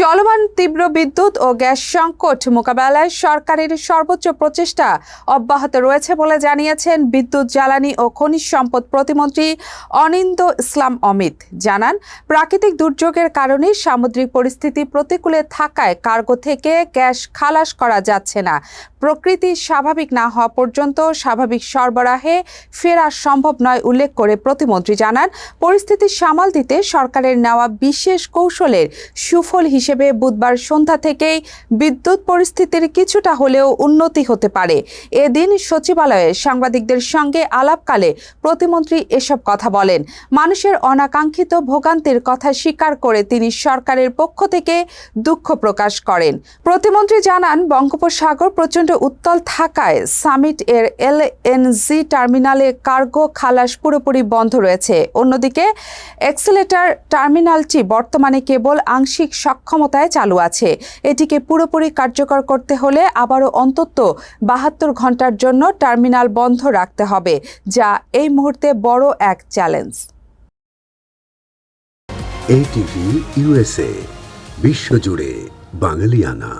চলমান তীব্র বিদ্যুৎ ও গ্যাস সংকট মোকাবেলায় সরকারের সর্বোচ্চ প্রচেষ্টা অব্যাহত রয়েছে বলে জানিয়েছেন বিদ্যুৎ, জ্বালানি ও খনিজ সম্পদ প্রতিমন্ত্রী অনিন্দ ইসলাম অমিত। জানান, প্রাকৃতিক দুর্যোগের কারণে সামুদ্রিক পরিস্থিতি প্রতিকূলে থাকায় কার্গো থেকে গ্যাস খালাস করা যাচ্ছে না। প্রকৃতি স্বাভাবিক না হওয়া পর্যন্ত স্বাভাবিক সরবরাহে ফেরা সম্ভব নয় উল্লেখ করে প্রতিমন্ত্রী জানান, পরিস্থিতি সামাল দিতে সরকারের নেওয়া বিশেষ কৌশলের সুফল হিসেবে বুধবার সন্ধ্যা থেকেই বিদ্যুৎ পরিস্থিতির কিছুটা হলেও উন্নতি হতে পারে। এদিন সচিবালয়ে সাংবাদিকদের সঙ্গে আলাপকালে প্রতিমন্ত্রী এসব কথা বলেন। মানুষের অনাকাঙ্ক্ষিত ভোগান্তির কথা স্বীকার করে তিনি সরকারের পক্ষ থেকে দুঃখ প্রকাশ করেন। প্রতিমন্ত্রী জানান, বঙ্গোপসাগর প্রচণ্ড উত্তাল থাকায় সামিট এর এলএনজি টার্মিনালে কার্গো খালাস পুরোপুরি বন্ধ রয়েছে। অন্যদিকে এক্সেলেটার টার্মিনালটি বর্তমানে কেবল আংশিক সক্ষমতায় চালু আছে। এটিকে পুরোপুরি কার্যকর করতে হলে আবারও অন্তত 72 ঘন্টার জন্য টার্মিনাল বন্ধ রাখতে হবে, যা এই মুহূর্তে বড় এক চ্যালেঞ্জ। ATV USA, বিশ্বজুড়ে বাঙালিয়ানা।